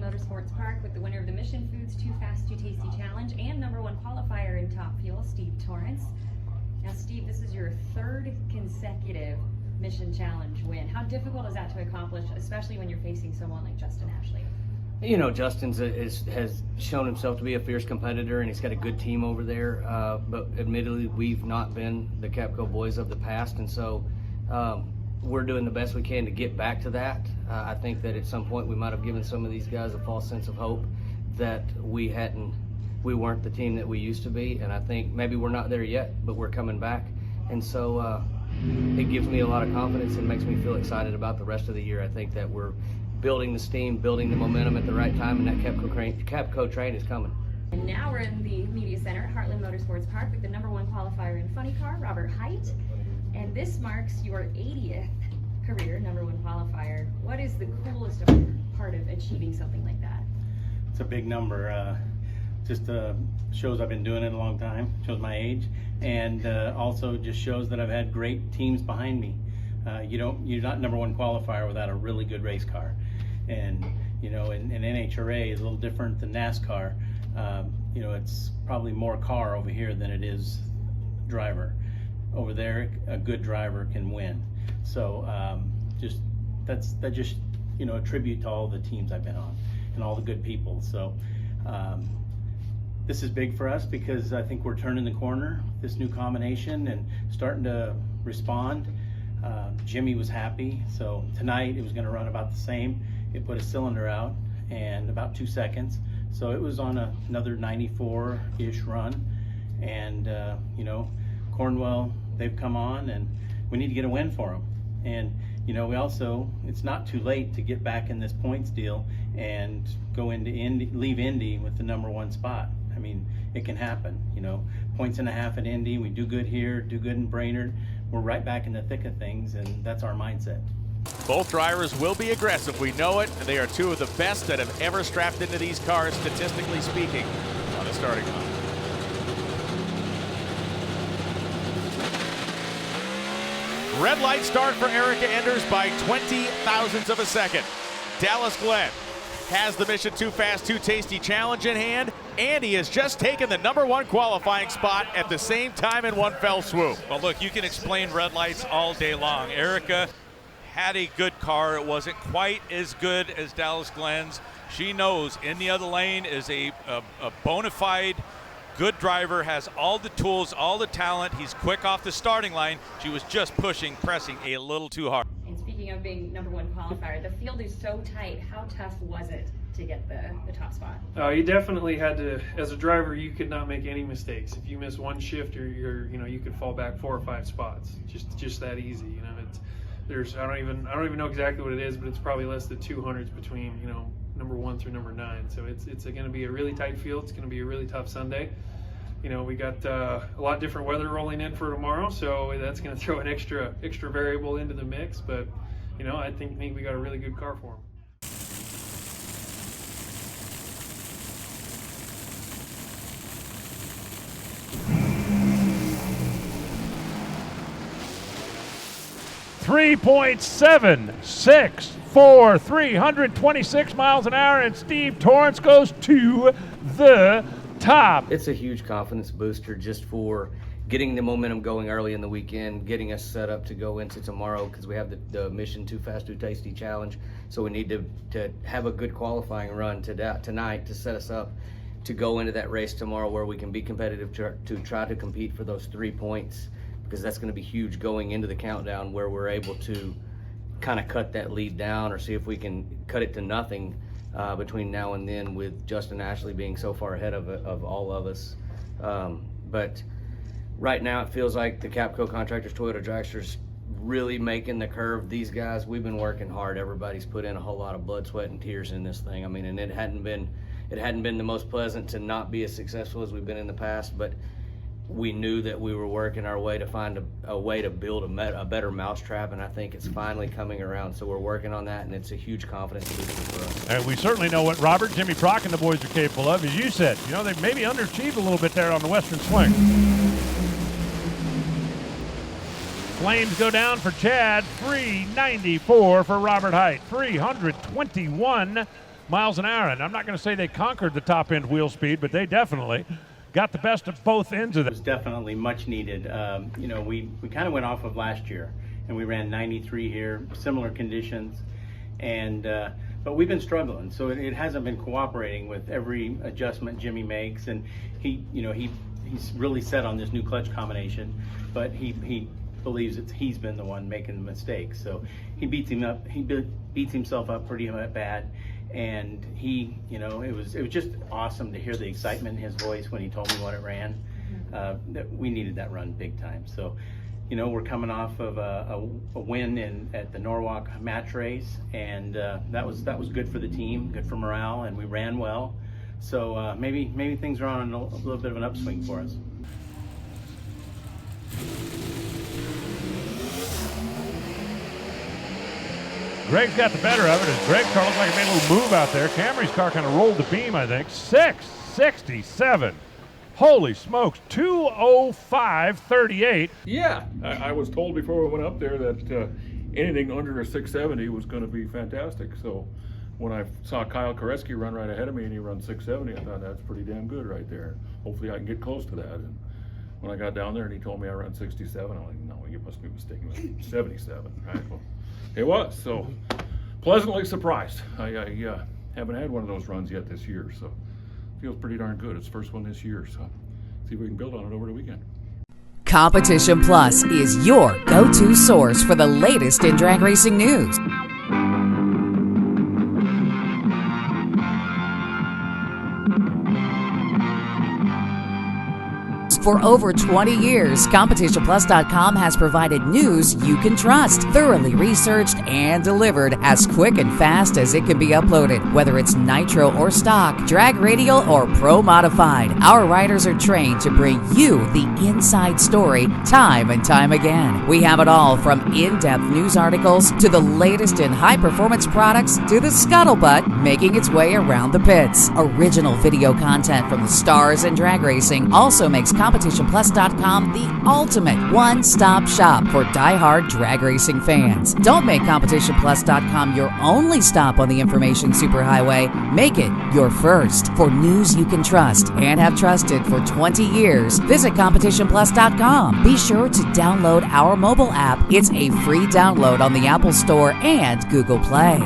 Motorsports Park with the winner of the Mission Foods Too Fast, Too Tasty Challenge and #1 qualifier in Top Fuel, Steve Torrence. Now, Steve, this is your third consecutive Mission Challenge win. How difficult is that to accomplish, especially when you're facing someone like Justin Ashley? You know, Justin's has shown himself to be a fierce competitor, and he's got a good team over there. But admittedly, we've not been the Capco boys of the past, and so we're doing the best we can to get back to that. I think that at some point we might have given some of these guys a false sense of hope that we weren't the team that we used to be, and I think maybe we're not there yet, but we're coming back, and so it gives me a lot of confidence and makes me feel excited about the rest of the year. I think that we're building the steam, building the momentum at the right time, and that Capco train is coming. And now we're in the Media Center at Heartland Motorsports Park with the #1 qualifier in funny car, Robert Hight. And this marks your 80th career #1 qualifier. What is the coolest part of achieving something like that? It's a big number. Just shows I've been doing it a long time, shows my age, and also just shows that I've had great teams behind me. You're not #1 qualifier without a really good race car. And you know, and NHRA is a little different than NASCAR. You know, it's probably more car over here than it is driver. Over there, a good driver can win. So that's just you know, a tribute to all the teams I've been on and all the good people. So this is big for us because I think we're turning the corner, this new combination, and starting to respond. Jimmy was happy, so tonight it was going to run about the same. It put a cylinder out and about 2 seconds, so it was on another 94-ish run. And you know, Cornwell, they've come on, and we need to get a win for them. And you know, we also, it's not too late to get back in this points deal and go into Indy, leave Indy with the #1 spot. I mean, it can happen. You know, 1.5 points at Indy, we do good here, do good in Brainerd, we're right back in the thick of things, and that's our mindset. Both drivers will be aggressive, we know it. They are two of the best that have ever strapped into these cars, statistically speaking, on the starting line. Red light start for Erica Enders by 20 thousandths of a second. Dallas Glenn has the Mission Too Fast, Too Tasty Challenge in hand, and he has just taken the #1 qualifying spot at the same time in one fell swoop. Well, look, you can explain red lights all day long. Erica had a good car. It wasn't quite as good as Dallas Glenn's. She knows in the other lane is a bona fide good driver, has all the tools, all the talent. He's quick off the starting line. She was just pressing a little too hard. And speaking of being #1 qualifier, the field is so tight. How tough was it to get the top spot? You definitely had to, as a driver, you could not make any mistakes. If you miss one shift, you could fall back 4 or 5 spots. Just that easy. You know, I don't even know exactly what it is, but it's probably less than 200s between, you know, #1 through #9. So it's going to be a really tight field. It's going to be a really tough Sunday. You know, we got a lot different weather rolling in for tomorrow, so that's going to throw an extra variable into the mix. But you know, I think we got a really good car for them. .764, 326 miles an hour, and Steve Torrence goes to the top. It's a huge confidence booster just for getting the momentum going early in the weekend, getting us set up to go into tomorrow, because we have the Mission Too Fast, Too Tasty Challenge. So we need to have a good qualifying run tonight to set us up to go into that race tomorrow where we can be competitive to try to compete for those 3 points, because that's going to be huge going into the countdown, where we're able to kind of cut that lead down or see if we can cut it to nothing between now and then, with Justin Ashley being so far ahead of all of us. But right now it feels like the Capco Contractors Toyota Dragsters really making the curve. These guys, we've been working hard. Everybody's put in a whole lot of blood, sweat, and tears in this thing. I mean, and it hadn't been the most pleasant to not be as successful as we've been in the past, but we knew that we were working our way to find a way to build a better mousetrap, and I think it's finally coming around. So we're working on that, and it's a huge confidence booster for us. And we certainly know what Robert, Jimmy Prock, and the boys are capable of. As you said, you know, they maybe underachieved a little bit there on the Western Swing. Flames go down for Chad, 394 for Robert Hight, 321 miles an hour. And I'm not going to say they conquered the top end wheel speed, but they definitely got the best of both ends of It it. was definitely much needed. You know, we kind of went off of last year, and we ran 93 here, similar conditions, and but we've been struggling. So it hasn't been cooperating with every adjustment Jimmy makes, and he's really set on this new clutch combination, but he believes he's been the one making the mistakes. So he beats himself up pretty bad. And it was just awesome to hear the excitement in his voice when he told me what it ran. That we needed that run big time. So, we're coming off of a win at the Norwalk match race, and that was good for the team, good for morale, and we ran well. So maybe things are on a little bit of an upswing for us. Greg's got the better of it as Greg's car looked like it made a little move out there. Camry's car kind of rolled the beam, I think. 6:67. Holy smokes, 2:05:38. Yeah, I was told before we went up there that anything under a 670 was going to be fantastic. So when I saw Kyle Koreski run right ahead of me and he run 670, I thought that's pretty damn good right there. Hopefully I can get close to that. And when I got down there and he told me I ran 67, I'm like, no, you must be mistaken. 77, right? Well, it was. So pleasantly surprised. I haven't had one of those runs yet this year, so feels pretty darn good. It's the first one this year, so see if we can build on it over the weekend. Competition Plus is your go-to source for the latest in drag racing news. For over 20 years, CompetitionPlus.com has provided news you can trust, thoroughly researched and delivered as quick and fast as it can be uploaded. Whether it's nitro or stock, drag radial or pro modified, our writers are trained to bring you the inside story time and time again. We have it all from in-depth news articles to the latest in high-performance products to the scuttlebutt making its way around the pits. Original video content from the stars in drag racing also makes CompetitionPlus.com the ultimate one-stop shop for die-hard drag racing fans. Don't make CompetitionPlus.com your only stop on the information superhighway. Make it your first. For news you can trust and have trusted for 20 years, visit CompetitionPlus.com. Be sure to download our mobile app. It's a free download on the Apple Store and Google Play.